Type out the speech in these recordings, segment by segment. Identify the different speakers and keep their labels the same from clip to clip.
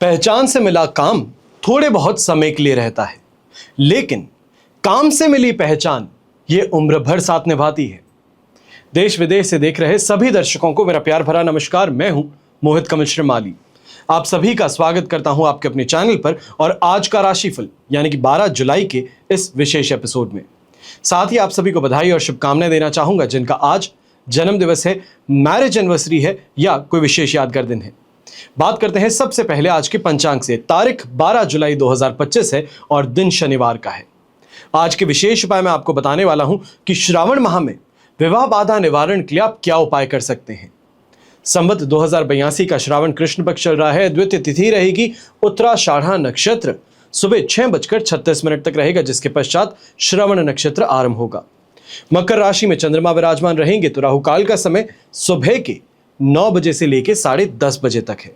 Speaker 1: पहचान से मिला काम थोड़े बहुत समय के लिए रहता है, लेकिन काम से मिली पहचान ये उम्र भर साथ निभाती है। देश विदेश से देख रहे सभी दर्शकों को मेरा प्यार भरा नमस्कार। मैं हूं मोहित कमिश्र माली। आप सभी का स्वागत करता हूं आपके अपने चैनल पर और आज का राशिफल यानी कि 12 जुलाई के इस विशेष एपिसोड में। साथ ही आप सभी को बधाई और शुभकामनाएं देना चाहूंगा जिनका आज जन्म दिवस है, मैरिज एनिवर्सरी है या कोई विशेष यादगार दिन है। बात करते हैं सबसे पहले आज के पंचांग से। तारीख 12 जुलाई 2025 है और दिन शनिवार का है। आज के विशेष उपाय मैं आपको बताने वाला हूं कि श्रावण माह में विवाह बाधा निवारण के लिए आप क्या उपाय कर सकते हैं। संवत 2082 का श्रावण कृष्ण पक्ष चल रहा है। द्वितीय तिथि रहेगी उत्तराषाढ़ा नक्षत्र सुबह 6:36 तक रहेगा, जिसके पश्चात श्रवण नक्षत्र आरंभ होगा। मकर राशि में चंद्रमा विराजमान रहेंगे तो राहु काल का समय सुबह के 9 बजे से लेकर 10:30 बजे तक है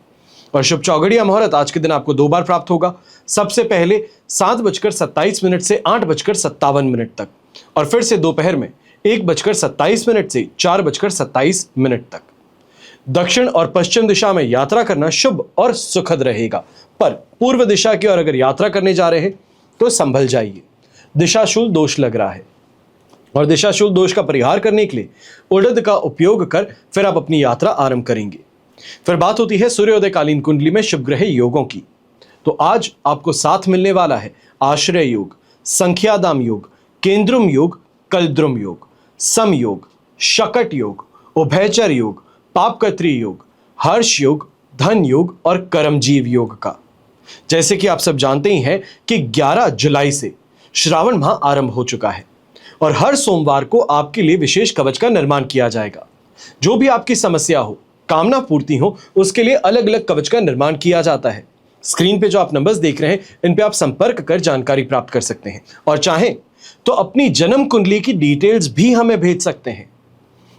Speaker 1: और शुभ चौघड़िया मुहूर्त आज के दिन आपको 2 बार प्राप्त होगा। सबसे पहले 7:27 से 8:57 तक और फिर से दोपहर में 1:27 से 4:27 तक। दक्षिण और पश्चिम दिशा में यात्रा करना शुभ और सुखद रहेगा, पर पूर्व दिशा की ओर अगर यात्रा करने जा रहे हैं तो संभल जाइए। दिशाशूल दोष लग रहा है और दिशाशूल दोष का परिहार करने के लिए उड़द का उपयोग कर फिर आप अपनी यात्रा आरंभ करेंगे। फिर बात होती है सूर्योदय कालीन कुंडली में शुभ ग्रह योगों की। तो आज आपको साथ मिलने वाला है आश्रय योग, संख्यादाम योग, केंद्रुम योग, कलद्रुम योग, सम योग, शकट योग, उभयचर योग, पापकत्री योग, हर्ष योग, धन योग और कर्मजीव योग का। जैसे कि आप सब जानते ही हैं कि 11 जुलाई से श्रावण माह आरंभ हो चुका है और हर सोमवार को आपके लिए विशेष कवच का निर्माण किया जाएगा। जो भी आपकी समस्या हो, कामना पूर्ति हो, उसके लिए अलग अलग कवच का निर्माण किया जाता है। स्क्रीन पे जो आप नंबर्स देख रहे हैं इन पे आप संपर्क कर जानकारी प्राप्त कर सकते हैं और चाहें तो अपनी जन्म कुंडली की डिटेल्स भी हमें भेज सकते हैं।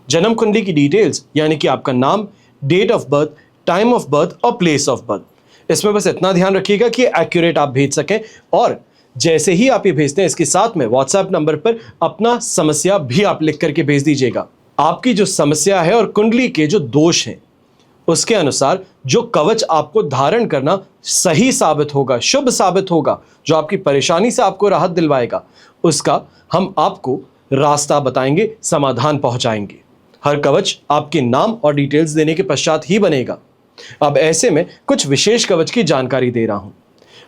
Speaker 1: जन्म कुंडली की डिटेल्स यानी कि आपका नाम, date of birth, time of birth और प्लेस ऑफ बर्थ। इसमें बस इतना ध्यान रखिएगा कि एक्यूरेट आप भेज सकें और जैसे ही आप ये भेजते हैं इसके साथ में व्हाट्सएप नंबर पर अपना समस्या भी आप लिख करके भेज दीजिएगा। आपकी जो समस्या है और कुंडली के जो दोष हैं उसके अनुसार जो कवच आपको धारण करना सही साबित होगा, शुभ साबित होगा, जो आपकी परेशानी से आपको राहत दिलवाएगा, उसका हम आपको रास्ता बताएंगे, समाधान पहुंचाएंगे। हर कवच आपके नाम और डिटेल्स देने के पश्चात ही बनेगा। अब ऐसे में कुछ विशेष कवच की जानकारी दे रहा हूं।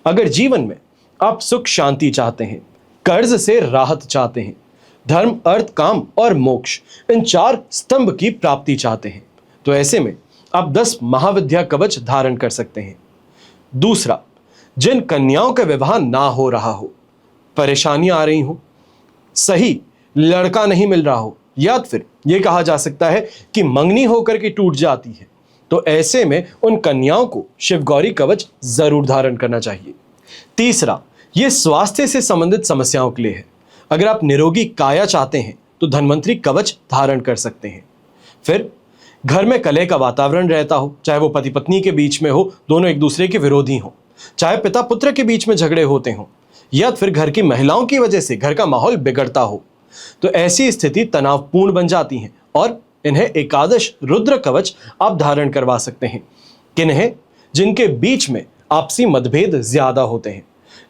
Speaker 1: अगर जीवन में आप सुख शांति चाहते हैं, कर्ज से राहत चाहते हैं, धर्म, अर्थ, काम और मोक्ष इन 4 स्तंभ की प्राप्ति चाहते हैं, तो ऐसे में आप 10 महाविद्या कवच धारण कर सकते हैं। दूसरा, जिन कन्याओं का विवाह ना हो रहा हो, परेशानियां आ रही हो, सही लड़का नहीं मिल रहा हो, या फिर यह कहा जा सकता है कि मंगनी होकर के टूट जाती है, तो ऐसे में उन कन्याओं को शिवगौरी कवच जरूर धारण करना चाहिए। तीसरा, यह स्वास्थ्य से संबंधित समस्याओं के लिए है। अगर आप निरोगी काया चाहते हैं तो धन्वंतरी कवच धारण कर सकते हैं। फिर घर में कलह का वातावरण रहता हो, चाहे वो पति पत्नी के बीच में हो, दोनों एक दूसरे के विरोधी हो, चाहे पिता पुत्र के बीच में झगड़े होते हो, या फिर घर की महिलाओं की वजह से घर का माहौल बिगड़ता हो, तो ऐसी स्थिति तनावपूर्ण बन जाती है और इन्हें एकादश रुद्र कवच आप धारण करवा सकते हैं। किन्हें? जिनके बीच में आपसी मतभेद ज्यादा होते हैं।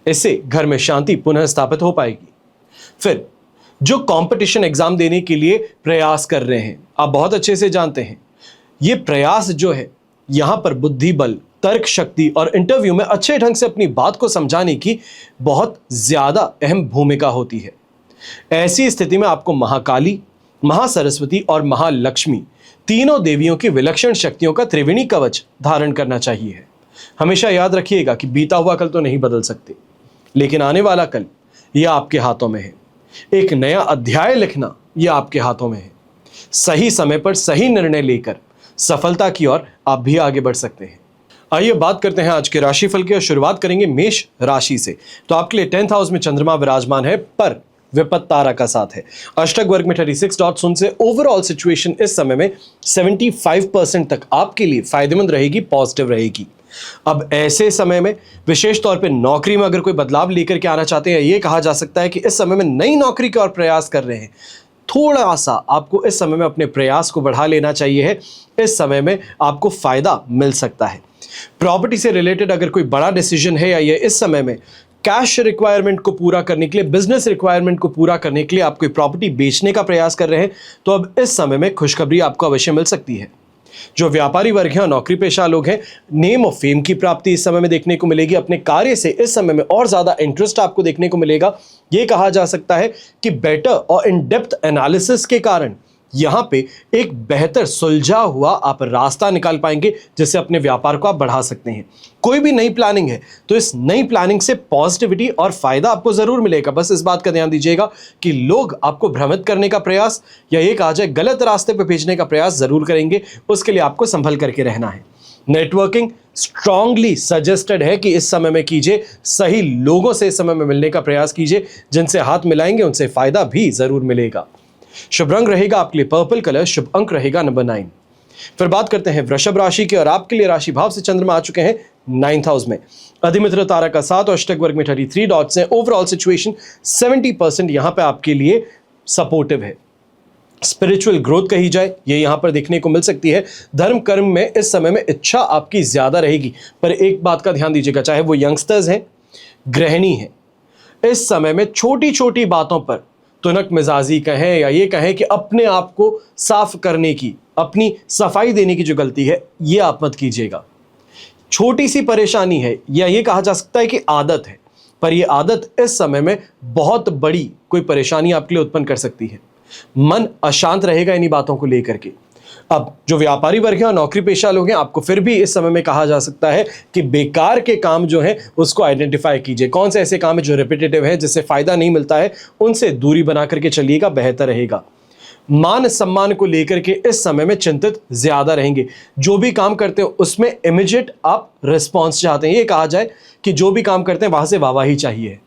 Speaker 1: इससे घर में शांति पुनः स्थापित हो पाएगी। फिर जो कंपटीशन एग्जाम देने के लिए प्रयास कर रहे हैं, आप बहुत अच्छे से जानते हैं ये प्रयास जो है यहां पर बुद्धि बल, तर्क शक्ति और इंटरव्यू में अच्छे ढंग से अपनी बात को समझाने की बहुत ज्यादा अहम भूमिका होती है। ऐसी स्थिति में आपको महाकाली, महासरस्वती और महालक्ष्मी तीनों देवियों की विलक्षण शक्तियों का त्रिवेणी कवच धारण करना चाहिए। हमेशा याद रखिएगा कि बीता हुआ कल तो नहीं बदल सकते, लेकिन आने वाला कल यह आपके हाथों में है। एक नया अध्याय लिखना यह आपके हाथों में है। सही समय पर सही निर्णय लेकर सफलता की ओर आप भी आगे बढ़ सकते हैं। आइए बात करते हैं आज के राशिफल की और शुरुआत करेंगे मेष राशि से। तो आपके लिए 10th हाउस में चंद्रमा विराजमान है, पर विपत्त तारा का साथ है। अष्टक वर्ग में 36 डॉट्स उनसे ओवरऑल सिचुएशन इस समय में 75% तक आपके लिए फायदेमंद रहेगी, पॉजिटिव रहेगी। अब ऐसे समय में विशेष तौर पे नौकरी में अगर कोई बदलाव लेकर के आना चाहते हैं, ये कहा जा सकता है कि इस समय में नई नौकरी की ओर प्रयास कर रहे हैं, थोड़ा सा आपको इस समय में अपने प्रयास को बढ़ा लेना चाहिए है। इस समय में आपको फायदा मिल सकता है। प्रॉपर्टी से रिलेटेड अगर कोई बड़ा डिसीजन है या ये इस समय में कैश रिक्वायरमेंट को पूरा करने के लिए, बिजनेस रिक्वायरमेंट को पूरा करने के लिए आप कोई प्रॉपर्टी बेचने का प्रयास कर रहे हैं, तो अब इस समय में खुशखबरी आपको अवश्य मिल सकती है। जो व्यापारी वर्ग हैं और नौकरी पेशा लोग हैं, नेम और फेम की प्राप्ति इस समय में देखने को मिलेगी। अपने कार्य से इस समय में और ज्यादा इंटरेस्ट आपको देखने को मिलेगा। यह कहा जा सकता है कि बेटर और इन डेप्थ एनालिसिस के कारण यहां पे एक बेहतर सुलझा हुआ आप रास्ता निकाल पाएंगे, जिससे अपने व्यापार को आप बढ़ा सकते हैं। कोई भी नई प्लानिंग है तो इस नई प्लानिंग से पॉजिटिविटी और फायदा आपको जरूर मिलेगा। बस इस बात का ध्यान दीजिएगा कि लोग आपको भ्रमित करने का प्रयास या ये कहा जाए गलत रास्ते पर भेजने का प्रयास जरूर करेंगे। उसके लिए आपको संभल करके रहना है। नेटवर्किंग स्ट्रांगली सजेस्टेड है कि इस समय में कीजिए। सही लोगों से इस समय में मिलने का प्रयास कीजिए, जिनसे हाथ मिलाएंगे उनसे फायदा भी जरूर मिलेगा। शुभ रंग रहेगा आपके लिए पर्पल कलर, शुभ अंक रहेगा नंबर 9। फिर बात करते हैं वृषभ राशि की, और आपके लिए राशि भाव से चंद्रमा आ चुके हैं 9th हाउस में। अधिमित्र तारा का 7 और अष्टक वर्ग में 33 डॉट्स हैं। ओवरऑल सिचुएशन 70% यहां पे आपके लिए सपोर्टिव है। स्पिरिचुअल ग्रोथ कही जाए ये यहां पर देखने को मिल सकती है। धर्म कर्म में इस समय में इच्छा आपकी ज्यादा रहेगी, पर एक बात का ध्यान दीजिएगा, चाहे वो यंगस्टर्स हैं, गृहिणी हैं, इस समय में छोटी छोटी बातों पर तुनक मिजाजी कहें या ये कहें कि अपने आप को साफ करने की, अपनी सफाई देने की जो गलती है ये आप मत कीजिएगा। छोटी सी परेशानी है या ये कहा जा सकता है कि आदत है, पर ये आदत इस समय में बहुत बड़ी कोई परेशानी आपके लिए उत्पन्न कर सकती है। मन अशांत रहेगा इन्हीं बातों को लेकर के। अब जो व्यापारी वर्ग है और नौकरी पेशा लोग हैं, आपको फिर भी इस समय में कहा जा सकता है कि बेकार के काम जो है उसको आइडेंटिफाई कीजिए। कौन से ऐसे काम है जो रिपीटेटिव है, जिससे फायदा नहीं मिलता है, उनसे दूरी बना करके चलिएगा, बेहतर रहेगा। मान सम्मान को लेकर के इस समय में चिंतित ज्यादा रहेंगे। जो भी काम करते हो उसमें इमीडिएट आप रिस्पॉन्स चाहते हैं। ये कहा जाए कि जो भी काम करते हैं वहां से वाहवाही चाहिए,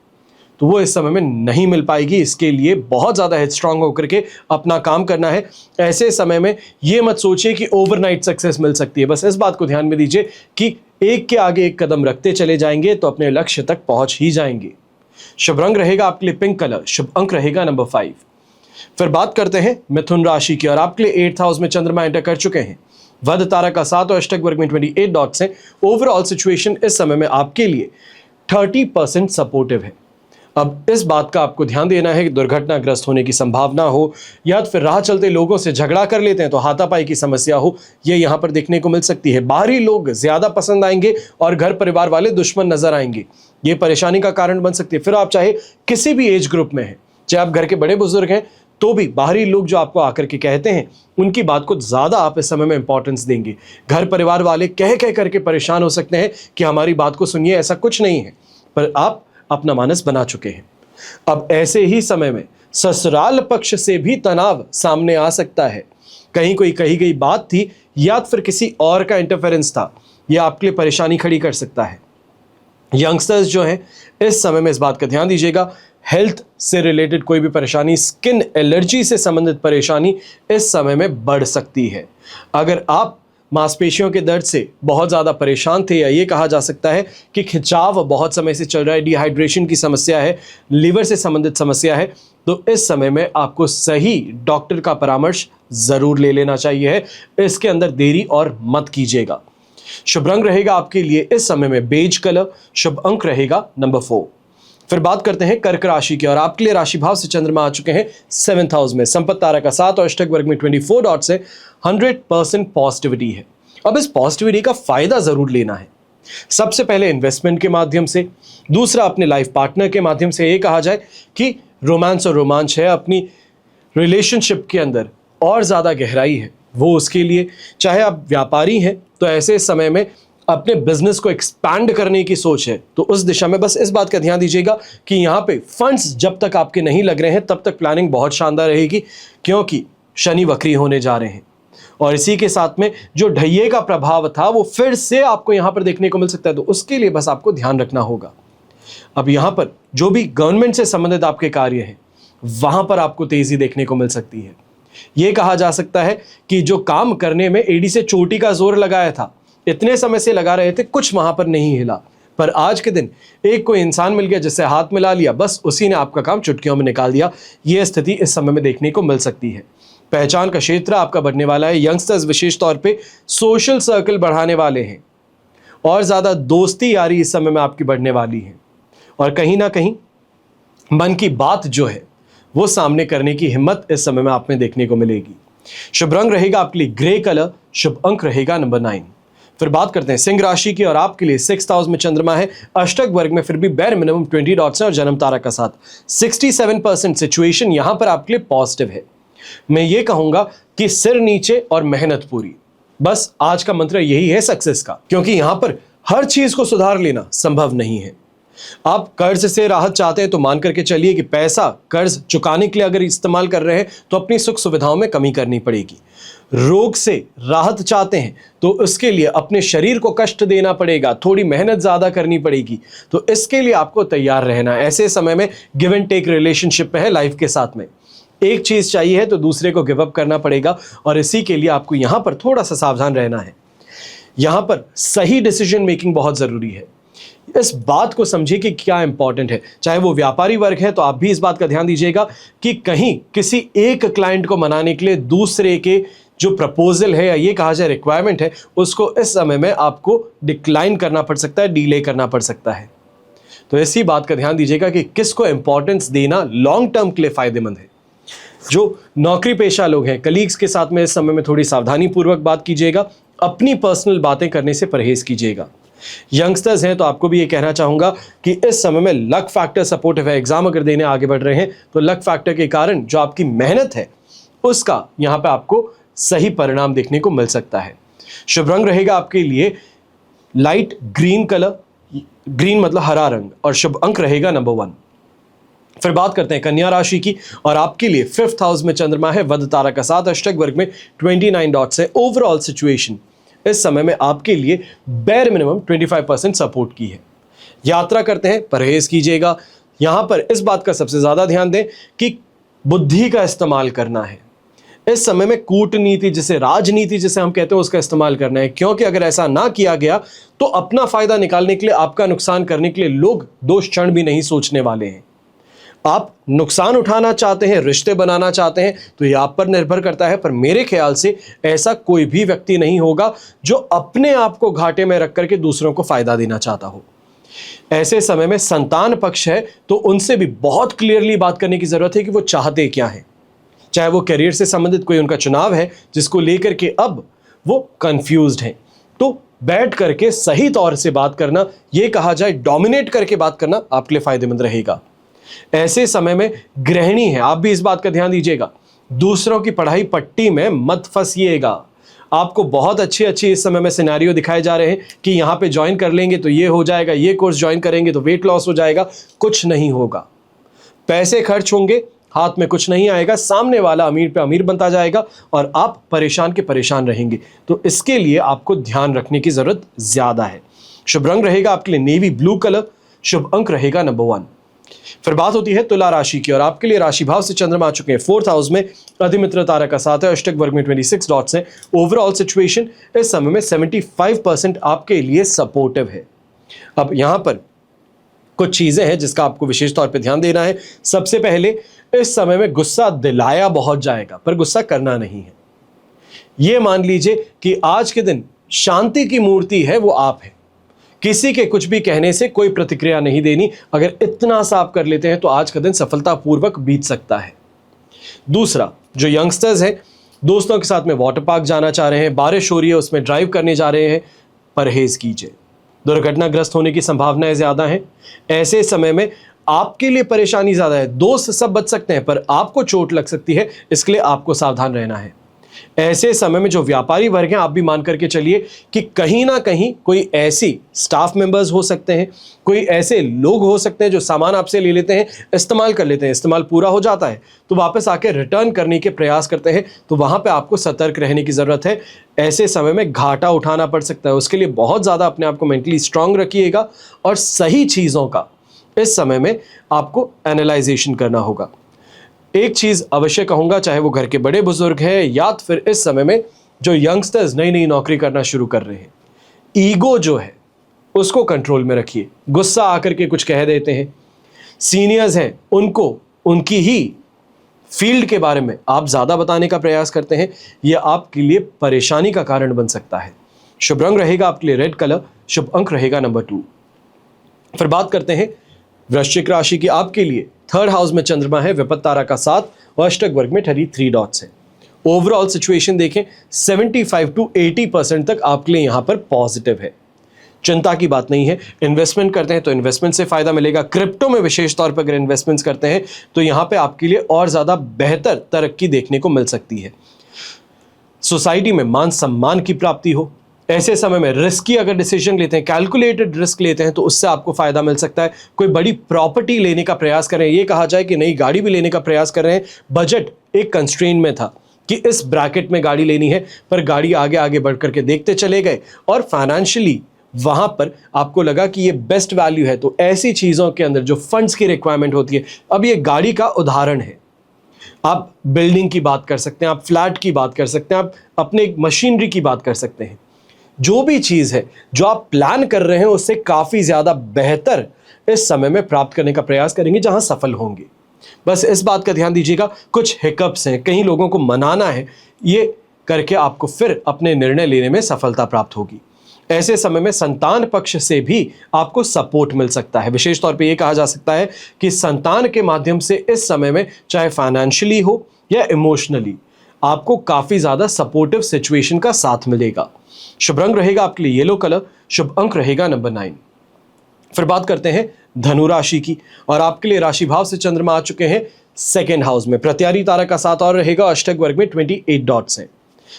Speaker 1: तो वो इस समय में नहीं मिल पाएगी। इसके लिए बहुत ज़्यादा हेडस्ट्रांग होकर के अपना काम करना है। ऐसे समय में ये मत सोचिए कि ओवरनाइट सक्सेस मिल सकती है। बस इस बात को ध्यान में दीजिए कि एक के आगे एक कदम रखते चले जाएंगे तो अपने लक्ष्य तक पहुंच ही जाएंगे। शुभ रंग रहेगा आपके लिए पिंक कलर, शुभ अंक रहेगा नंबर 5। फिर बात करते हैं मिथुन राशि की, और आपके लिए 8th हाउस में चंद्रमा एंटर कर चुके हैं। वध तारा का 7 और अष्टक वर्ग में 28 डॉट्स हैं। ओवरऑल सिचुएशन इस समय में आपके लिए 30% सपोर्टिव है। अब इस बात का आपको ध्यान देना है कि दुर्घटनाग्रस्त होने की संभावना हो, या फिर राह चलते लोगों से झगड़ा कर लेते हैं तो हाथापाई की समस्या हो, ये यहां पर देखने को मिल सकती है। बाहरी लोग ज्यादा पसंद आएंगे और घर परिवार वाले दुश्मन नजर आएंगे, ये परेशानी का कारण बन सकती है। फिर आप चाहे किसी भी एज ग्रुप में हैं, चाहे आप घर के बड़े बुजुर्ग हैं, तो भी बाहरी लोग जो आपको आकर के कहते हैं उनकी बात को ज्यादा आप इस समय में इंपॉर्टेंस देंगे। घर परिवार वाले कह करके परेशान हो सकते हैं कि हमारी बात को सुनिए, ऐसा कुछ नहीं है, पर आप अपना मानस बना चुके हैं। अब ऐसे ही समय में ससुराल पक्ष से भी तनाव सामने आ सकता है। कहीं कोई कही गई बात थी या फिर किसी और का इंटरफेरेंस था, यह आपके लिए परेशानी खड़ी कर सकता है। यंगस्टर्स जो हैं इस समय में इस बात का ध्यान दीजिएगा, हेल्थ से रिलेटेड कोई भी परेशानी, स्किन एलर्जी से संबंधित परेशानी इस समय में बढ़ सकती है। अगर आप मांसपेशियों के दर्द से बहुत ज़्यादा परेशान थे, या ये कहा जा सकता है कि खिंचाव बहुत समय से चल रहा है, डिहाइड्रेशन की समस्या है, लीवर से संबंधित समस्या है, तो इस समय में आपको सही डॉक्टर का परामर्श ज़रूर ले लेना चाहिए है। इसके अंदर देरी और मत कीजिएगा। शुभ रंग रहेगा आपके लिए इस समय में बेज कलर, शुभ अंक रहेगा नंबर 4। फिर बात करते हैं कर्क राशि की, और आपके लिए राशि भाव से चंद्रमा आ चुके हैं 7th हाउस में। संपत्ति तारा का 7 और अष्टक वर्ग में 24 डॉट से 100% पॉजिटिविटी है। अब इस पॉजिटिविटी का फायदा जरूर लेना है। सबसे पहले इन्वेस्टमेंट के माध्यम से, दूसरा अपने लाइफ पार्टनर के माध्यम से। ये कहा जाए कि रोमांस और रोमांच है, अपनी रिलेशनशिप के अंदर और ज्यादा गहराई है, वो उसके लिए। चाहे आप व्यापारी हैं तो ऐसे समय में अपने बिजनेस को एक्सपैंड करने की सोच है, तो उस दिशा में बस इस बात का ध्यान दीजिएगा कि यहाँ पे फंड्स जब तक आपके नहीं लग रहे हैं तब तक प्लानिंग बहुत शानदार रहेगी, क्योंकि शनि वक्री होने जा रहे हैं। और इसी के साथ में जो ढैये का प्रभाव था वो फिर से आपको यहाँ पर देखने को मिल सकता है, तो उसके लिए बस आपको ध्यान रखना होगा। अब यहाँ पर जो भी गवर्नमेंट से संबंधित आपके कार्य हैं वहां पर आपको तेजी देखने को मिल सकती है। ये कहा जा सकता है कि जो काम करने में एड़ी से चोटी का जोर लगाया था, इतने समय से लगा रहे थे, कुछ वहां पर नहीं हिला, पर आज के दिन एक कोई इंसान मिल गया जिससे हाथ मिला लिया, बस उसी ने आपका काम चुटकियों में निकाल दिया। यह स्थिति इस समय में देखने को मिल सकती है। पहचान का क्षेत्र आपका बढ़ने वाला है। यंगस्टर्स विशेष तौर पे सोशल सर्कल बढ़ाने वाले हैं और ज़्यादा दोस्ती यारी इस समय में आपकी बढ़ने वाली है, और कहीं ना कहीं मन की बात जो है वो सामने करने की हिम्मत इस समय में आप में देखने को मिलेगी। शुभ रंग रहेगा आपके लिए ग्रे कलर, शुभ अंक रहेगा नंबर 9। फिर बात करते हैं सिंह राशि की, और आपके लिए 6th हाउस में चंद्रमा है, अष्टक वर्ग में, फिर भी बैर मिनिमम 20 डॉट्स है और जन्म तारा का साथ 67% सिचुएशन यहां पर आपके लिए पॉजिटिव है। मैं ये कहूंगा कि सिर नीचे और मेहनत पूरी, बस आज का मंत्र यही है सक्सेस का, क्योंकि यहां पर हर चीज को सुधार लेना संभव नहीं है। आप कर्ज से राहत चाहते हैं तो मान करके चलिए कि पैसा कर्ज चुकाने के लिए अगर इस्तेमाल कर रहे हैं तो अपनी सुख सुविधाओं में कमी करनी पड़ेगी। रोग से राहत चाहते हैं तो उसके लिए अपने शरीर को कष्ट देना पड़ेगा, थोड़ी मेहनत ज्यादा करनी पड़ेगी, तो इसके लिए आपको तैयार रहना है। ऐसे समय में गिव एंड टेक रिलेशनशिप में है लाइफ के साथ में, एक चीज चाहिए है तो दूसरे को गिव अप करना पड़ेगा, और इसी के लिए आपको यहां पर थोड़ा सा सावधान रहना है। यहां पर सही डिसीजन मेकिंग बहुत जरूरी है। इस बात को समझिए कि क्या इंपॉर्टेंट है, चाहे वो व्यापारी वर्ग है तो आप भी इस बात का ध्यान दीजिएगा कि कहीं किसी एक क्लाइंट को मनाने के लिए दूसरे के जो प्रपोजल है या ये कहा जाए रिक्वायरमेंट है उसको इस समय में आपको डिक्लाइन करना पड़ सकता है, डिले करना पड़ सकता है। तो इसी बात का ध्यान दीजिएगा कि किसको इंपॉर्टेंस देना लॉन्ग टर्म के लिए फायदेमंद है। जो नौकरी पेशा लोग हैं, कलीग्स के साथ में इस समय में थोड़ी सावधानी पूर्वक बात कीजिएगा, अपनी पर्सनल बातें करने से परहेज कीजिएगा। यंगस्टर्स हैं तो आपको भी ये कहना चाहूंगा कि इस समय में लक फैक्टर सपोर्टिव है। एग्जाम अगर देने आगे बढ़ रहे हैं तो लक फैक्टर के कारण जो आपकी मेहनत है उसका यहां पे आपको सही परिणाम देखने को मिल सकता है। शुभ रंग रहेगा आपके लिए लाइट ग्रीन कलर, ग्रीन मतलब हरा रंग, और शुभ अंक रहेगा नंबर 1। फिर बात करते हैं कन्या राशि की, और आपके लिए 5th हाउस में चंद्रमा है, वध तारा का साथ, अष्टक वर्ग में 29 डॉट्स है। ओवरऑल सिचुएशन इस समय में आपके लिए बैर मिनिमम 25% सपोर्ट की है। यात्रा करते हैं परहेज कीजिएगा। यहां पर इस बात का सबसे ज्यादा ध्यान दें कि बुद्धि का इस्तेमाल करना है। इस समय में कूटनीति जिसे राजनीति जिसे हम कहते हैं उसका इस्तेमाल करना है, क्योंकि अगर ऐसा ना किया गया तो अपना फायदा निकालने के लिए, आपका नुकसान करने के लिए लोग दो क्षण भी नहीं सोचने वाले हैं। आप नुकसान उठाना चाहते हैं, रिश्ते बनाना चाहते हैं, तो ये आप पर निर्भर करता है, पर मेरे ख्याल से ऐसा कोई भी व्यक्ति नहीं होगा जो अपने आप को घाटे में रख करके दूसरों को फायदा देना चाहता हो। ऐसे समय में संतान पक्ष है तो उनसे भी बहुत क्लियरली बात करने की जरूरत है कि वो चाहते क्या है। चाहे वो करियर से संबंधित कोई उनका चुनाव है जिसको लेकर के अब वो कंफ्यूज्ड हैं, तो बैठ करके सही तौर से बात करना, ये कहा जाए डोमिनेट करके बात करना आपके लिए फायदेमंद रहेगा। ऐसे समय में गृहिणी है, आप भी इस बात का ध्यान दीजिएगा, दूसरों की पढ़ाई पट्टी में मत फंसिएगा। आपको बहुत अच्छे इस समय में सिनेरियो दिखाए जा रहे हैं कि यहाँ पे ज्वाइन कर लेंगे तो ये हो जाएगा, ये कोर्स ज्वाइन करेंगे तो वेट लॉस हो जाएगा। कुछ नहीं होगा, पैसे खर्च होंगे, हाथ में कुछ नहीं आएगा, सामने वाला अमीर पे अमीर बनता जाएगा और आप परेशान के परेशान रहेंगे। तो इसके लिए आपको ध्यान रखने की जरूरत ज्यादा है। शुभ रंग रहेगा आपके लिए नेवी ब्लू कलर, शुभ अंक रहेगा नंबर 1। फिर बात होती है तुला राशि की, और आपके लिए राशि भाव से चंद्रमा आ चुके हैं 4th हाउस में, अधिमित्र तारा का साथ है, अष्टक वर्ग में 26 डॉट्स हैं। ओवरऑल सिचुएशन इस समय में 75% आपके लिए सपोर्टिव है। अब यहां पर कुछ चीजें हैं जिसका आपको विशेष तौर पे ध्यान देना है। सबसे पहले इस समय में गुस्सा दिलाया बहुत जाएगा, पर गुस्सा करना नहीं है। यह मान लीजिए कि आज के दिन शांति की मूर्ति है वो आप है। किसी के कुछ भी कहने से कोई प्रतिक्रिया नहीं देनी। अगर इतना सा आप कर लेते हैं तो आज का दिन सफलतापूर्वक बीत सकता है। दूसरा, जो यंगस्टर्स हैं, दोस्तों के साथ में वाटर पार्क जाना चाह रहे हैं, बारिश हो रही है उसमें ड्राइव करने जा रहे हैं, परहेज कीजिए, दुर्घटनाग्रस्त होने की संभावनाएं ज्यादा हैं। ऐसे समय में आपके लिए परेशानी ज्यादा है। दोस्त सब बच सकते हैं पर आपको चोट लग सकती है, इसके लिए आपको सावधान रहना है। ऐसे समय में जो व्यापारी वर्ग हैं, आप भी मान करके चलिए कि कहीं ना कहीं कोई ऐसी स्टाफ मेंबर्स हो सकते हैं, कोई ऐसे लोग हो सकते हैं जो सामान आपसे ले लेते हैं, इस्तेमाल कर लेते हैं, इस्तेमाल पूरा हो जाता है तो वापस आके रिटर्न करने के प्रयास करते हैं। तो वहां पे आपको सतर्क रहने की जरूरत है। ऐसे समय में घाटा उठाना पड़ सकता है, उसके लिए बहुत ज्यादा अपने आप को मेंटली स्ट्रांग रखिएगा और सही चीजों का इस समय में आपको एनालाइजेशन करना होगा। एक चीज अवश्य कहूंगा, चाहे वो घर के बड़े बुजुर्ग हैं या फिर इस समय में जो यंगस्टर्स नई नई नौकरी करना शुरू कर रहे हैं, ईगो जो है उसको कंट्रोल में रखिए। गुस्सा आकर के कुछ कह देते हैं, सीनियर्स हैं उनको उनकी ही फील्ड के बारे में आप ज्यादा बताने का प्रयास करते हैं, यह आपके लिए परेशानी का कारण बन सकता है। शुभ रंग रहेगा आपके लिए रेड कलर, शुभ अंक रहेगा नंबर 2। फिर बात करते हैं वृश्चिक राशि की। आपके लिए थर्ड हाउस में चंद्रमा है, विपत्त तारा का 7 और अष्टक वर्ग में 3 डॉट्स है। ओवरऑल सिचुएशन देखें 75 to 80% तक आपके लिए यहां पर पॉजिटिव है, चिंता की बात नहीं है। इन्वेस्टमेंट करते हैं तो इन्वेस्टमेंट से फायदा मिलेगा। क्रिप्टो में विशेष तौर पर अगर इन्वेस्टमेंट्स करते हैं तो यहां पे आपके लिए और ज्यादा बेहतर तरक्की देखने को मिल सकती है। सोसाइटी में मान सम्मान की प्राप्ति हो, ऐसे समय में रिस्की अगर डिसीजन लेते हैं, कैलकुलेटेड रिस्क लेते हैं तो उससे आपको फायदा मिल सकता है। कोई बड़ी प्रॉपर्टी लेने का प्रयास कर रहे हैं, ये कहा जाए कि नई गाड़ी भी लेने का प्रयास कर रहे हैं, बजट एक कंस्ट्रेंट में था कि इस ब्रैकेट में गाड़ी लेनी है, पर गाड़ी आगे आगे बढ़ करके देखते चले गए और फाइनेंशियली वहां पर आपको लगा कि ये बेस्ट वैल्यू है। तो ऐसी चीजों के अंदर जो फंड्स की रिक्वायरमेंट होती है, अब ये गाड़ी का उदाहरण है। आप बिल्डिंग की बात कर सकते हैं, आप फ्लैट की बात कर सकते हैं, आप अपने मशीनरी की बात कर सकते हैं। जो भी चीज है जो आप प्लान कर रहे हैं उससे काफी ज्यादा बेहतर इस समय में प्राप्त करने का प्रयास करेंगे, जहां सफल होंगे। बस इस बात का ध्यान दीजिएगा, कुछ हिकअप्स हैं, कहीं लोगों को मनाना है, ये करके आपको फिर अपने निर्णय लेने में सफलता प्राप्त होगी। ऐसे समय में संतान पक्ष से भी आपको सपोर्ट मिल सकता है। विशेष तौर पे ये कहा जा सकता है कि संतान के माध्यम से इस समय में चाहे फाइनेंशियली हो या इमोशनली आपको काफी ज्यादा सपोर्टिव सिचुएशन का साथ मिलेगा। शुभ रंग रहेगा आपके लिए येलो कलर, शुभ अंक रहेगा नंबर 9। फिर बात करते हैं धनु राशि की, और आपके लिए राशि भाव से चंद्रमा आ चुके हैं सेकेंड हाउस में, प्रत्यारी तारा का 7 और रहेगा, अष्टक वर्ग में 28 डॉट्स हैं।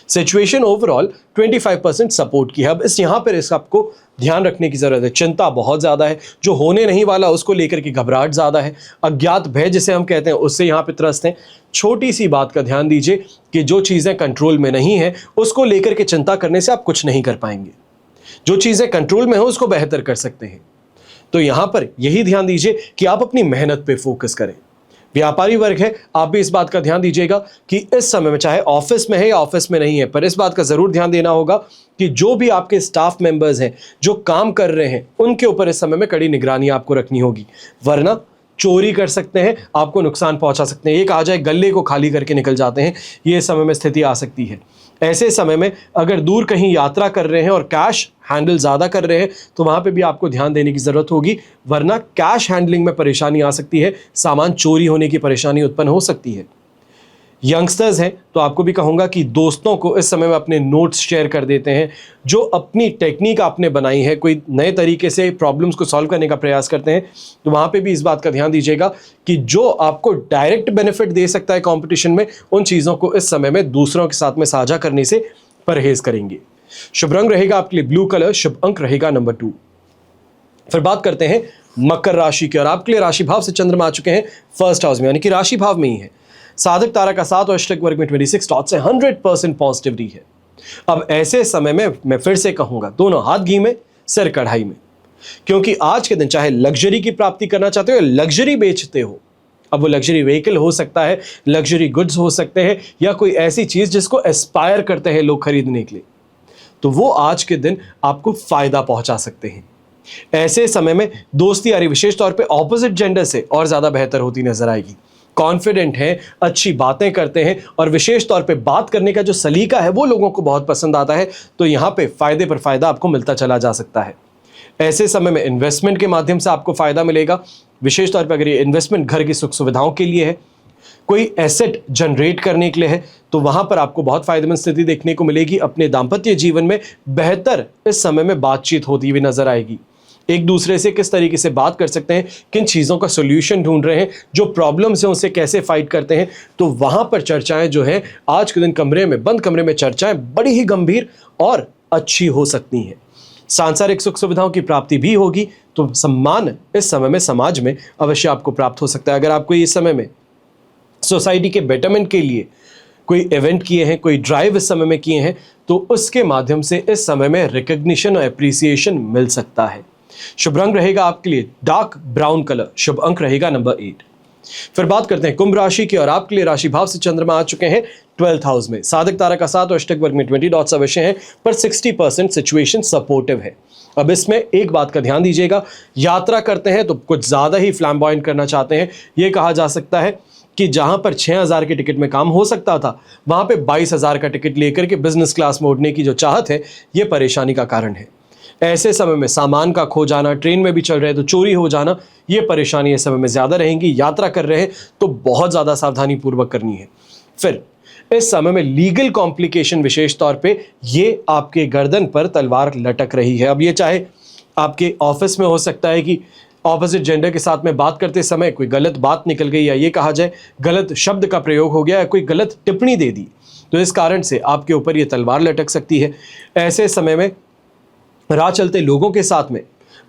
Speaker 1: सिचुएशन ओवरऑल 25% सपोर्ट की है। अब यहां पर इस आपको ध्यान रखने की जरूरत है, चिंता बहुत ज्यादा है, जो होने नहीं वाला उसको लेकर के घबराहट ज्यादा है, अज्ञात भय जिसे हम कहते हैं उससे यहां पे त्रस्त हैं। छोटी सी बात का ध्यान दीजिए कि जो चीजें कंट्रोल में नहीं है उसको लेकर के चिंता करने से आप कुछ नहीं कर पाएंगे। जो चीजें कंट्रोल में हो उसको बेहतर कर सकते हैं। तो यहां पर यही ध्यान दीजिए कि आप अपनी मेहनत पे फोकस करें। व्यापारी वर्ग है, आप भी इस बात का ध्यान दीजिएगा कि इस समय में चाहे ऑफिस में है या ऑफिस में नहीं है, पर इस बात का जरूर ध्यान देना होगा कि जो भी आपके स्टाफ मेंबर्स हैं जो काम कर रहे हैं उनके ऊपर इस समय में कड़ी निगरानी आपको रखनी होगी, वरना चोरी कर सकते हैं, आपको नुकसान पहुंचा सकते हैं। ये कहा जाए गले को खाली करके निकल जाते हैं, ये समय में स्थिति आ सकती है। ऐसे समय में अगर दूर कहीं यात्रा कर रहे हैं और कैश हैंडल ज़्यादा कर रहे हैं तो वहाँ पे भी आपको ध्यान देने की ज़रूरत होगी, वरना कैश हैंडलिंग में परेशानी आ सकती है, सामान चोरी होने की परेशानी उत्पन्न हो सकती है। यंगस्टर्स हैं तो आपको भी कहूँगा कि दोस्तों को इस समय में अपने नोट्स शेयर कर देते हैं, जो अपनी टेक्निक आपने बनाई है, कोई नए तरीके से प्रॉब्लम्स को सॉल्व करने का प्रयास करते हैं, तो वहाँ पे भी इस बात का ध्यान दीजिएगा कि जो आपको डायरेक्ट बेनिफिट दे सकता है कंपटीशन में, उन चीज़ों को इस समय में दूसरों के साथ में साझा करने से परहेज करेंगे। शुभ रंग रहेगा आपके लिए ब्लू कलर, शुभ अंक रहेगा नंबर 2। फिर बात करते हैं मकर राशि की, और आपके लिए राशि भाव से चंद्रमा आ चुके हैं फर्स्ट हाउस में, यानी कि राशि भाव में ही है। साधक तारा का 7 और अष्टक वर्ग में 26 डॉट्स है, 100% पॉजिटिविटी है। अब ऐसे समय में मैं फिर से कहूंगा, दोनों हाथ घी में सिर कढ़ाई में, क्योंकि आज के दिन चाहे लग्जरी की प्राप्ति करना चाहते हो या लग्जरी बेचते हो, अब वो लग्जरी व्हीकल हो सकता है, लग्जरी गुड्स हो सकते हैं, या कोई ऐसी चीज जिसको एस्पायर करते हैं लोग खरीदने के लिए, तो वो आज के दिन आपको फायदा पहुंचा सकते हैं। ऐसे समय में दोस्ती यारी विशेष तौर पे ऑपोजिट जेंडर से और ज्यादा बेहतर होती नजर आएगी। कॉन्फिडेंट हैं, अच्छी बातें करते हैं, और विशेष तौर पे बात करने का जो सलीका है वो लोगों को बहुत पसंद आता है, तो यहाँ पे फायदे पर फायदा आपको मिलता चला जा सकता है। ऐसे समय में इन्वेस्टमेंट के माध्यम से आपको फायदा मिलेगा। विशेष तौर पर अगर ये इन्वेस्टमेंट घर की सुख सुविधाओं के लिए है, कोई एसेट जनरेट करने के लिए है, तो वहां पर आपको बहुत फायदेमंद स्थिति देखने को मिलेगी। अपने दाम्पत्य जीवन में बेहतर इस समय में बातचीत होती हुई नजर आएगी। एक दूसरे से किस तरीके से बात कर सकते हैं, किन चीज़ों का सोल्यूशन ढूंढ रहे हैं, जो प्रॉब्लम्स हैं उनसे कैसे फाइट करते हैं, तो वहां पर चर्चाएं जो हैं आज के दिन कमरे में, बंद कमरे में चर्चाएं बड़ी ही गंभीर और अच्छी हो सकती हैं। सांसारिक सुख सुविधाओं की प्राप्ति भी होगी, तो सम्मान इस समय में समाज में अवश्य आपको प्राप्त हो सकता है। अगर आपको इस समय में सोसाइटी के बेटरमेंट के लिए कोई इवेंट किए हैं, कोई ड्राइव इस समय में किए हैं, तो उसके माध्यम से इस समय में रिकग्निशन और एप्रिसिएशन मिल सकता है। शुभ रंग रहेगा आपके लिए डार्क ब्राउन कलर, शुभ अंक रहेगा नंबर 8। फिर बात करते हैं कुंभ राशि की, और आपके लिए राशि भाव से चंद्रमा आ चुके हैं 12th हाउस में। साधक तारा का 7 और अष्टक वर्ग में 20 डॉट्स अवश्य हैं, पर 60% सिचुएशन सपोर्टिव है। अब इसमें एक बात का ध्यान दीजिएगा, यात्रा करते हैं तो कुछ ज्यादा ही फ्लैम्बॉयंट करना चाहते हैं, यह कहा जा सकता है कि जहां पर 6,000 के टिकट में काम हो सकता था, वहां पे 22,000 का टिकट लेकर के बिजनेस क्लास में उड़ने की जो चाहत है, ये परेशानी का कारण है। ऐसे समय में सामान का खो जाना, ट्रेन में भी चल रहे तो चोरी हो जाना, ये परेशानी इस समय में ज़्यादा रहेंगी। यात्रा कर रहे हैं तो बहुत ज़्यादा सावधानी पूर्वक करनी है। फिर इस समय में लीगल कॉम्प्लिकेशन, विशेष तौर पे ये आपके गर्दन पर तलवार लटक रही है। अब ये चाहे आपके ऑफिस में हो सकता है कि ऑपोजिट जेंडर के साथ में बात करते समय कोई गलत बात निकल गई, या ये कहा जाए गलत शब्द का प्रयोग हो गया, या कोई गलत टिप्पणी दे दी, तो इस कारण से आपके ऊपर ये तलवार लटक सकती है। ऐसे समय में राह चलते लोगों के साथ में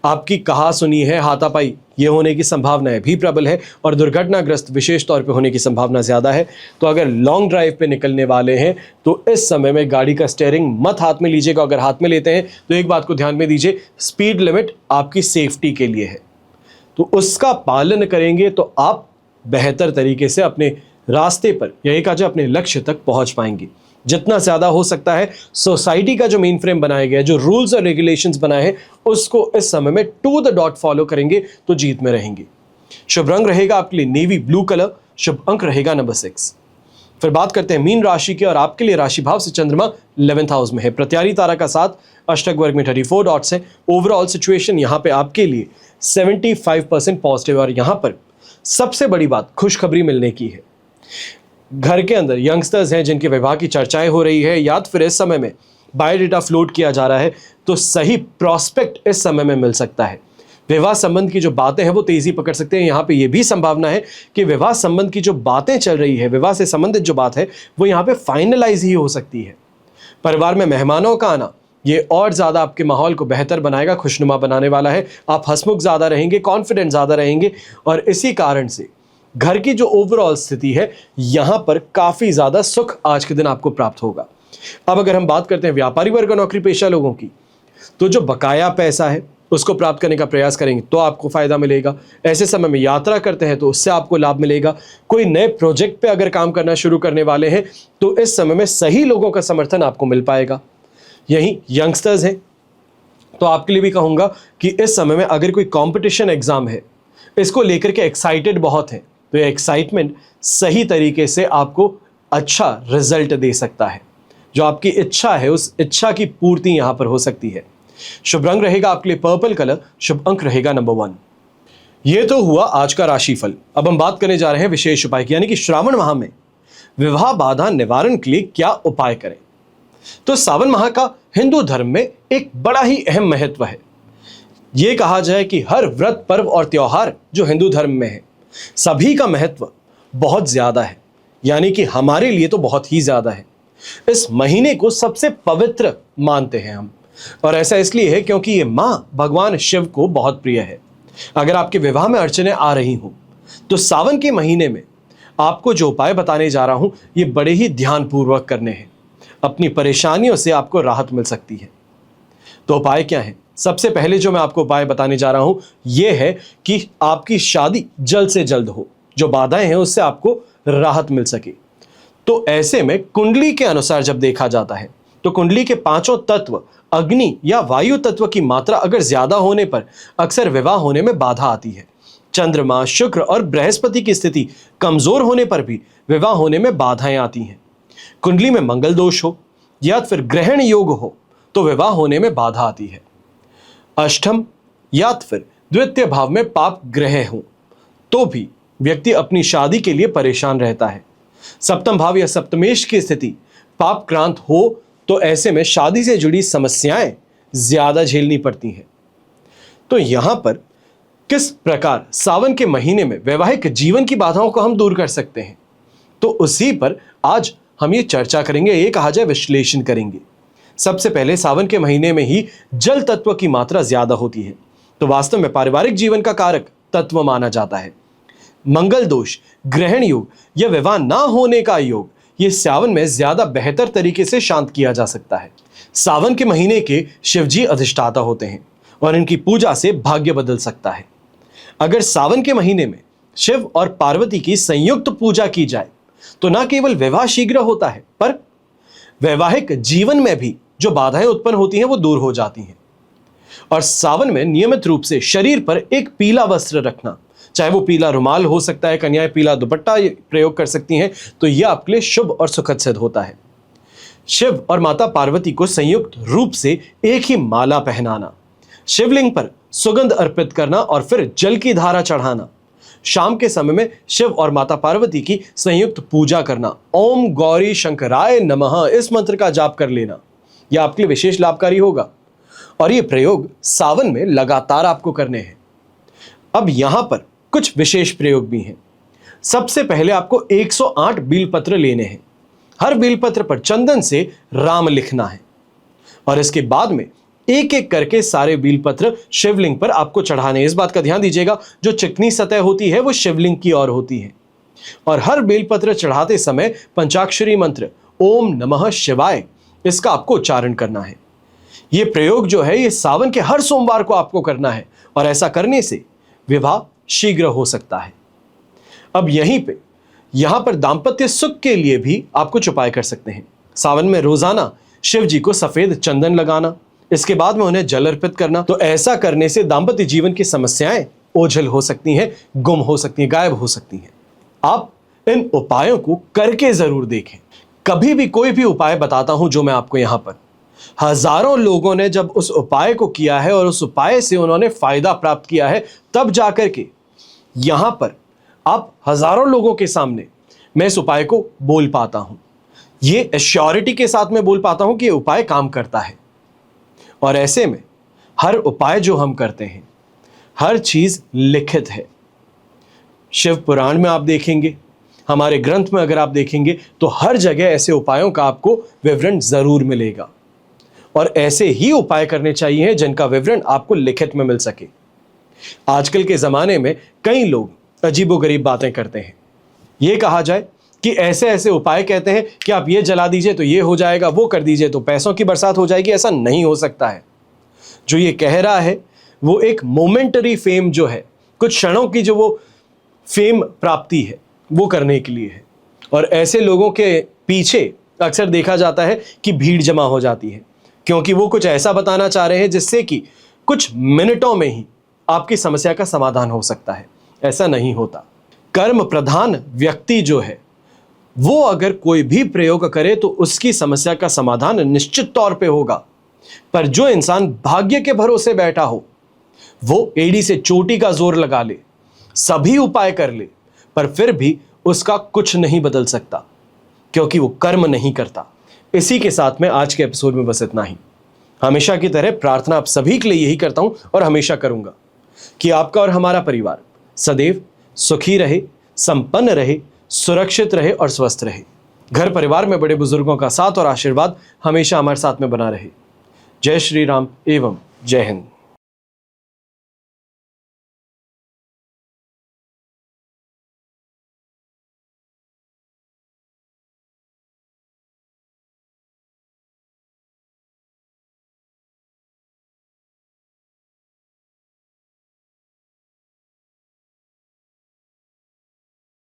Speaker 1: आपकी कहा सुनी है, हाथापाई ये होने की संभावनाएं भी प्रबल है, और दुर्घटनाग्रस्त विशेष तौर पे होने की संभावना ज़्यादा है। तो अगर लॉन्ग ड्राइव पे निकलने वाले हैं तो इस समय में गाड़ी का स्टीयरिंग मत हाथ में लीजिएगा। अगर हाथ में लेते हैं तो एक बात को ध्यान में दीजिए, स्पीड लिमिट आपकी सेफ्टी के लिए है, तो उसका पालन करेंगे तो आप बेहतर तरीके से अपने रास्ते पर, यही कहा जाए अपने लक्ष्य तक पहुंच पाएंगे। जितना ज़्यादा हो सकता है सोसाइटी का जो मेन फ्रेम बनाया गया है, जो रूल्स और रेगुलेशंस बनाए हैं, उसको इस समय में टू द डॉट फॉलो करेंगे तो जीत में रहेंगे। शुभ रंग रहेगा आपके लिए नेवी ब्लू कलर, शुभ अंक रहेगा नंबर 6। फिर बात करते हैं मीन राशि की, और आपके लिए राशि भाव से चंद्रमा 11th हाउस में है। प्रत्यारी तारा का साथ अष्टक वर्ग में 34 डॉट्स है। ओवरऑल सिचुएशन यहाँ पे आपके लिए 75% पॉजिटिव, और यहाँ पर सबसे बड़ी बात खुशखबरी मिलने की है। घर के अंदर यंगस्टर्स हैं जिनके विवाह की चर्चाएं हो रही है, या फिर इस समय में बायोडेटा फ्लोट किया जा रहा है, तो सही प्रॉस्पेक्ट इस समय में मिल सकता है। विवाह संबंध की जो बातें हैं वो तेजी पकड़ सकते हैं। यहाँ पे ये भी संभावना है कि विवाह संबंध की जो बातें चल रही है, विवाह से संबंधित जो बात है, वो यहाँ पे फाइनलाइज ही हो सकती है। परिवार में मेहमानों का आना ये और ज़्यादा आपके माहौल को बेहतर बनाएगा, खुशनुमा बनाने वाला है। आप हंसमुख ज़्यादा रहेंगे, कॉन्फिडेंट ज़्यादा रहेंगे, और इसी कारण से घर की जो ओवरऑल स्थिति है, यहाँ पर काफ़ी ज़्यादा सुख आज के दिन आपको प्राप्त होगा। अब अगर हम बात करते हैं व्यापारी वर्ग और नौकरी पेशा लोगों की, तो जो बकाया पैसा है उसको प्राप्त करने का प्रयास करेंगे तो आपको फ़ायदा मिलेगा। ऐसे समय में यात्रा करते हैं तो उससे आपको लाभ मिलेगा। कोई नए प्रोजेक्ट पे अगर काम करना शुरू करने वाले हैं तो इस समय में सही लोगों का समर्थन आपको मिल पाएगा। यहीं यंगस्टर्स हैं तो आपके लिए भी कहूँगा कि इस समय में अगर कोई कॉम्पिटिशन एग्ज़ाम है, इसको लेकर के एक्साइटेड बहुत हैं, तो ये एक्साइटमेंट सही तरीके से आपको अच्छा रिजल्ट दे सकता है। जो आपकी इच्छा है उस इच्छा की पूर्ति यहाँ पर हो सकती है। शुभ रंग रहेगा आपके लिए पर्पल कलर, शुभ अंक रहेगा नंबर 1। ये तो हुआ आज का राशिफल। अब हम बात करने जा रहे हैं विशेष उपाय की, यानी कि श्रावण माह में विवाह बाधा निवारण के लिए क्या उपाय करें। तो सावन माह का हिंदू धर्म में एक बड़ा ही अहम महत्व है। ये कहा जाए कि हर व्रत, पर्व और त्योहार जो हिंदू धर्म में है, सभी का महत्व बहुत ज्यादा है, यानी कि हमारे लिए तो बहुत ही ज्यादा है। इस महीने को सबसे पवित्र मानते हैं हम, और ऐसा इसलिए है क्योंकि ये माह भगवान शिव को बहुत प्रिय है। अगर आपके विवाह में अड़चने आ रही हों तो सावन के महीने में आपको जो उपाय बताने जा रहा हूं ये बड़े ही ध्यानपूर्वक करने हैं। अपनी परेशानियों से आपको राहत मिल सकती है। तो उपाय क्या है? सबसे पहले जो मैं आपको उपाय बताने जा रहा हूं यह है कि आपकी शादी जल्द से जल्द हो, जो बाधाएं हैं उससे आपको राहत मिल सके। तो ऐसे में कुंडली के अनुसार जब देखा जाता है तो कुंडली के पांचों तत्व अग्नि या वायु तत्व की मात्रा अगर ज्यादा होने पर अक्सर विवाह होने में बाधा आती है। चंद्रमा, शुक्र और बृहस्पति की स्थिति कमजोर होने पर भी विवाह होने में बाधाएं आती हैं। कुंडली में मंगल दोष हो या फिर ग्रहण योग हो तो विवाह होने में बाधा आती है। अष्टम या फिर द्वितीय भाव में पाप ग्रह हो तो भी व्यक्ति अपनी शादी के लिए परेशान रहता है। सप्तम भाव या सप्तमेश की स्थिति पाप क्रांत हो तो ऐसे में शादी से जुड़ी समस्याएं ज्यादा झेलनी पड़ती हैं। तो यहां पर किस प्रकार सावन के महीने में वैवाहिक जीवन की बाधाओं को हम दूर कर सकते हैं, तो उसी पर आज हम ये चर्चा करेंगे, ये कहा जाए विश्लेषण करेंगे। सबसे पहले सावन के महीने में ही जल तत्व की मात्रा ज्यादा होती है, तो वास्तव में पारिवारिक जीवन का कारक तत्व माना जाता है। मंगल दोष, ग्रहण योग या विवाह ना होने का योग, ये सावन में ज्यादा बेहतर तरीके से शांत किया जा सकता है। सावन के महीने के शिवजी अधिष्ठाता होते हैं और इनकी पूजा से भाग्य बदल सकता है। अगर सावन के महीने में शिव और पार्वती की संयुक्त पूजा की जाए तो न केवल विवाह शीघ्र होता है पर वैवाहिक जीवन में भी जो बाधाएं उत्पन्न होती हैं वो दूर हो जाती हैं। और सावन में नियमित रूप से शरीर पर एक पीला वस्त्र रखना, चाहे वो पीला रुमाल हो सकता है, कन्याएं पीला दुपट्टा प्रयोग कर सकती हैं, तो यह आपके लिए शुभ और सुखद सिद्ध होता है। शिव और माता पार्वती को संयुक्त रूप से एक ही माला पहनाना, शिवलिंग पर सुगंध अर्पित करना और फिर जल की धारा चढ़ाना, शाम के समय में शिव और माता पार्वती की संयुक्त पूजा करना, ओम गौरी शंकराय नमः इस मंत्र का जाप कर लेना, यह आपके लिए विशेष लाभकारी होगा। और ये प्रयोग सावन में लगातार आपको करने हैं। अब यहां पर कुछ विशेष प्रयोग भी हैं। सबसे पहले आपको 108 बीलपत्र लेने हैं। हर बीलपत्र पर चंदन से राम लिखना है और इसके बाद में एक एक करके सारे बीलपत्र शिवलिंग पर आपको चढ़ाने हैं। इस बात का ध्यान दीजिएगा, जो चिकनी सतह होती है वो शिवलिंग की ओर होती है। और हर बेलपत्र चढ़ाते समय पंचाक्षरी मंत्र ओम नमः शिवाय इसका आपको उच्चारण करना है। यह प्रयोग जो है ये सावन के हर सोमवार को आपको करना है और ऐसा करने से विवाह शीघ्र हो सकता है। अब यहां पर दाम्पत्य सुख के लिए भी आप कुछ उपाय कर सकते हैं। सावन में रोजाना शिव जी को सफेद चंदन लगाना, इसके बाद में उन्हें जल अर्पित करना। तो ऐसा करने से दाम्पत्य जीवन की समस्याएं ओझल हो सकती हैं, गुम हो सकती हैं, गायब हो सकती हैं। आप इन उपायों को करके जरूर देखें। कभी भी कोई भी उपाय बताता हूं जो मैं आपको यहां पर, हजारों लोगों ने जब उस उपाय को किया है और उस उपाय से उन्होंने फायदा प्राप्त किया है, तब जाकर के यहां पर आप हजारों लोगों के सामने मैं इस उपाय को बोल पाता हूं। ये एश्योरिटी के साथ में बोल पाता हूं कि ये उपाय काम करता है। और ऐसे में हर उपाय जो हम करते हैं, हर चीज लिखित है। शिव पुराण में आप देखेंगे, हमारे ग्रंथ में अगर आप देखेंगे तो हर जगह ऐसे उपायों का आपको विवरण जरूर मिलेगा। और ऐसे ही उपाय करने चाहिए जिनका विवरण आपको लिखित में मिल सके। आजकल के जमाने में कई लोग अजीबोगरीब बातें करते हैं। यह कहा जाए कि ऐसे ऐसे उपाय कहते हैं कि आप ये जला दीजिए तो ये हो जाएगा, वो कर दीजिए तो पैसों की बरसात हो जाएगी। ऐसा नहीं हो सकता है। जो ये कह रहा है वो एक मोमेंटरी फेम जो है, कुछ क्षणों की जो वो फेम प्राप्ति है वो करने के लिए है। और ऐसे लोगों के पीछे अक्सर देखा जाता है कि भीड़ जमा हो जाती है, क्योंकि वो कुछ ऐसा बताना चाह रहे हैं जिससे कि कुछ मिनटों में ही आपकी समस्या का समाधान हो सकता है। ऐसा नहीं होता। कर्म प्रधान व्यक्ति जो है वो अगर कोई भी प्रयोग करे तो उसकी समस्या का समाधान निश्चित तौर पे होगा। पर जो इंसान भाग्य के भरोसे बैठा हो, वो एड़ी से चोटी का जोर लगा ले, सभी उपाय कर ले, पर फिर भी उसका कुछ नहीं बदल सकता, क्योंकि वो कर्म नहीं करता। इसी के साथ में आज के एपिसोड में बस इतना ही। हमेशा की तरह प्रार्थना आप सभी के लिए यही करता हूं और हमेशा करूंगा कि आपका और हमारा परिवार सदैव सुखी रहे, संपन्न रहे, सुरक्षित रहे और स्वस्थ रहे। घर परिवार में बड़े बुजुर्गों का साथ और आशीर्वाद हमेशा हमारे साथ में बना रहे। जय श्री राम एवं जय हिंद।